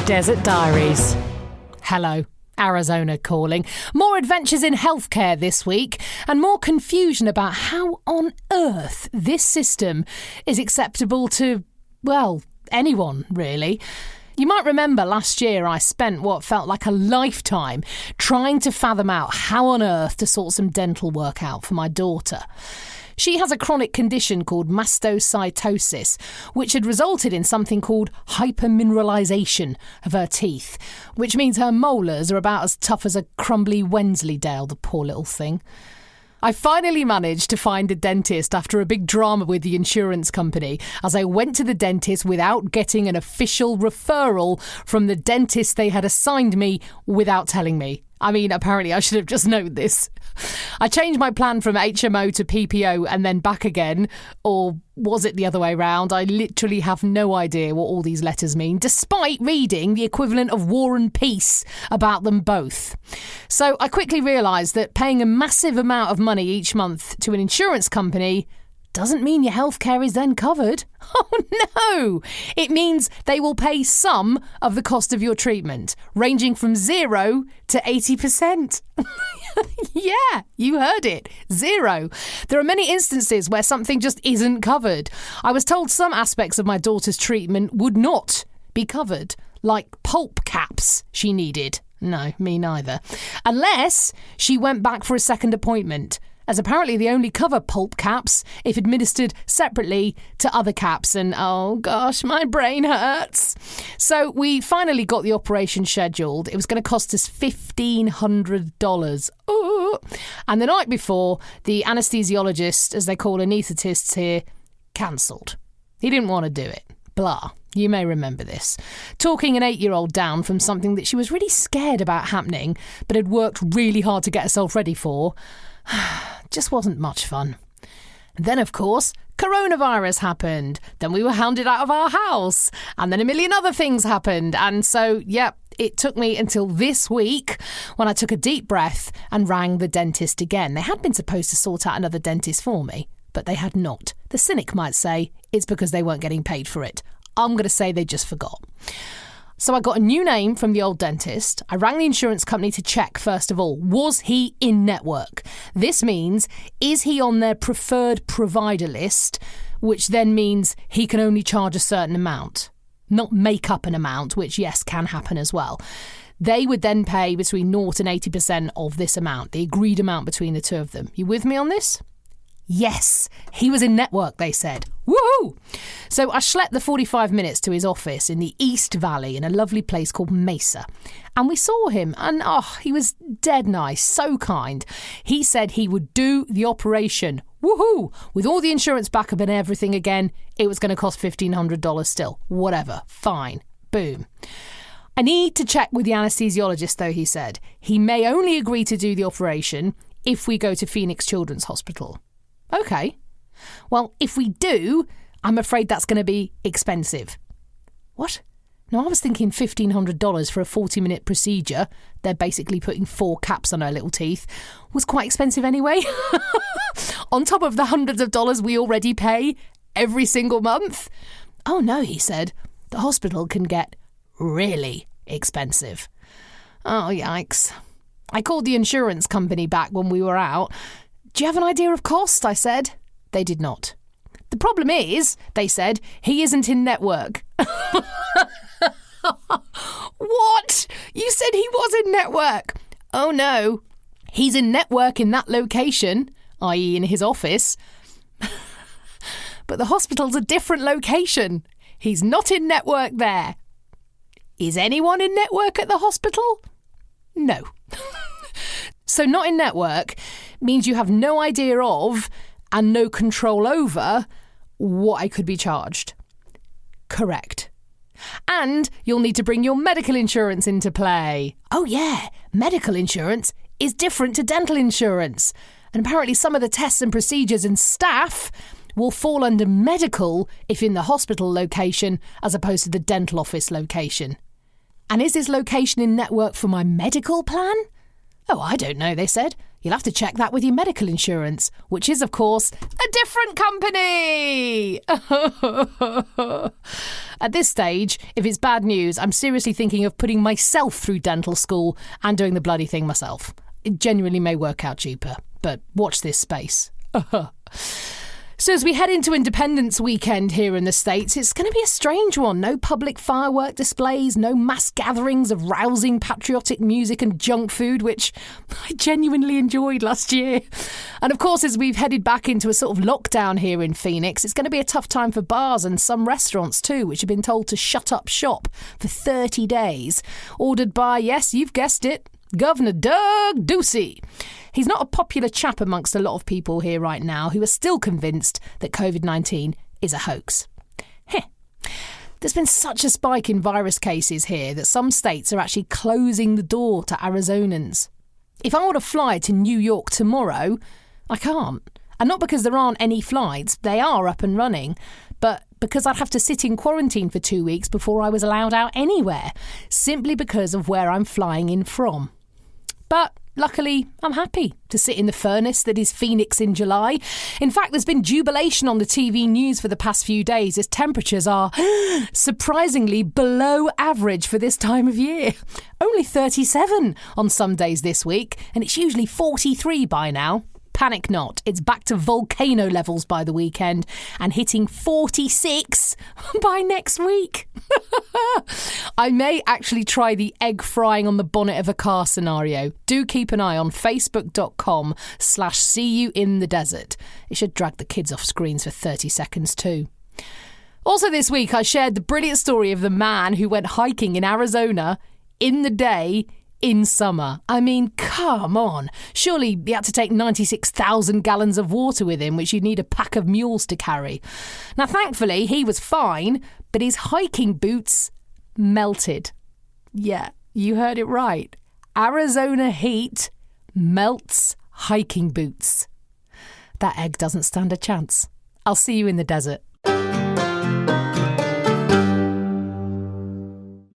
Desert Diaries. Hello, Arizona calling. More adventures in healthcare this week and more confusion about how on earth this system is acceptable to, well, anyone, really. You might remember last year I spent what felt like a lifetime trying to fathom out how on earth to sort some dental work out for my daughter. She has a chronic condition called mastocytosis, which had resulted in something called hypermineralisation of her teeth, which means her molars are about as tough as a crumbly Wensleydale, the poor little thing. I finally managed to find a dentist after a big drama with the insurance company, as I went to the dentist without getting an official referral from the dentist they had assigned me without telling me. I mean, apparently I should have just known this. I changed my plan from HMO to PPO and then back again. Or was it the other way round? I literally have no idea what all these letters mean, despite reading the equivalent of War and Peace about them both. So I quickly realised that paying a massive amount of money each month to an insurance company doesn't mean your healthcare is then covered. Oh no! It means they will pay some of the cost of your treatment, ranging from 0 to 80%. Yeah, you heard it. 0. There are many instances where something just isn't covered. I was told some aspects of my daughter's treatment would not be covered, like pulp caps she needed. No, me neither. Unless she went back for a second appointment, as apparently they only cover pulp caps if administered separately to other caps, and oh gosh, my brain hurts. So we finally got the operation scheduled. It was going to cost us $1,500. Ooh. And the night before, the anaesthesiologist, as they call anaesthetists here, cancelled. He didn't want to do it. Blah. You may remember this. Talking an 8-year-old down from something that she was really scared about happening, but had worked really hard to get herself ready for, just wasn't much fun. Then, of course, coronavirus happened. Then we were hounded out of our house. And then a million other things happened. And so, yep, it took me until this week when I took a deep breath and rang the dentist again. They had been supposed to sort out another dentist for me, but they had not. The cynic might say it's because they weren't getting paid for it. I'm going to say they just forgot. So I got a new name from the old dentist. I rang the insurance company to check, first of all, was he in network? This means, is he on their preferred provider list, which then means he can only charge a certain amount, not make up an amount, which, yes, can happen as well. They would then pay between 0 and 80% of this amount, the agreed amount between the two of them. You with me on this? Yes, he was in network, they said. Woohoo! So I schlepped the 45 minutes to his office in the East Valley in a lovely place called Mesa. And we saw him, and he was dead nice, so kind. He said he would do the operation. Woohoo! With all the insurance backup and everything again, it was going to cost $1,500 still. Whatever. Fine. Boom. I need to check with the anaesthesiologist, though, he said. He may only agree to do the operation if we go to Phoenix Children's Hospital. OK. Well, if we do, I'm afraid that's going to be expensive. What? No, I was thinking $1,500 for a 40-minute procedure. They're basically putting 4 caps on her little teeth. Was quite expensive anyway. On top of the hundreds of dollars we already pay every single month. Oh no, he said. The hospital can get really expensive. Oh, yikes. I called the insurance company back when we were out. Do you have an idea of cost? I said. They did not. The problem is, they said, he isn't in network. What? You said he was in network. Oh no. He's in network in that location, i.e. in his office. But the hospital's a different location. He's not in network there. Is anyone in network at the hospital? No. So not in network means you have no idea of and no control over what I could be charged. Correct. And you'll need to bring your medical insurance into play. Oh yeah, medical insurance is different to dental insurance. And apparently some of the tests and procedures and staff will fall under medical if in the hospital location as opposed to the dental office location. And is this location in network for my medical plan? Oh, I don't know, they said. you'll have to check that with your medical insurance, which is, of course, a different company. At this stage, if it's bad news, I'm seriously thinking of putting myself through dental school and doing the bloody thing myself. It genuinely may work out cheaper, but watch this space. So as we head into Independence Weekend here in the States, it's going to be a strange one. No public firework displays, no mass gatherings of rousing patriotic music and junk food, which I genuinely enjoyed last year. And of course, as we've headed back into a sort of lockdown here in Phoenix, it's going to be a tough time for bars and some restaurants too, which have been told to shut up shop for 30 days. Ordered by, yes, you've guessed it, Governor Doug Ducey. He's not a popular chap amongst a lot of people here right now who are still convinced that COVID-19 is a hoax. There's been such a spike in virus cases here that some states are actually closing the door to Arizonans. If I were to fly to New York tomorrow, I can't. And not because there aren't any flights, they are up and running, but because I'd have to sit in quarantine for 2 weeks before I was allowed out anywhere, simply because of where I'm flying in from. But luckily, I'm happy to sit in the furnace that is Phoenix in July. In fact, there's been jubilation on the TV news for the past few days as temperatures are surprisingly below average for this time of year. Only 37 on some days this week, and it's usually 43 by now. Panic not, it's back to volcano levels by the weekend and hitting 46 by next week. I may actually try the egg frying on the bonnet of a car scenario. Do keep an eye on facebook.com/seeyouinthedesert. It should drag the kids off screens for 30 seconds too. Also this week, I shared the brilliant story of the man who went hiking in Arizona in the day in summer. I mean, come on. Surely he had to take 96,000 gallons of water with him, which you'd need a pack of mules to carry. Now, thankfully, he was fine, but his hiking boots melted. Yeah, you heard it right. Arizona heat melts hiking boots. That egg doesn't stand a chance. I'll see you in the desert.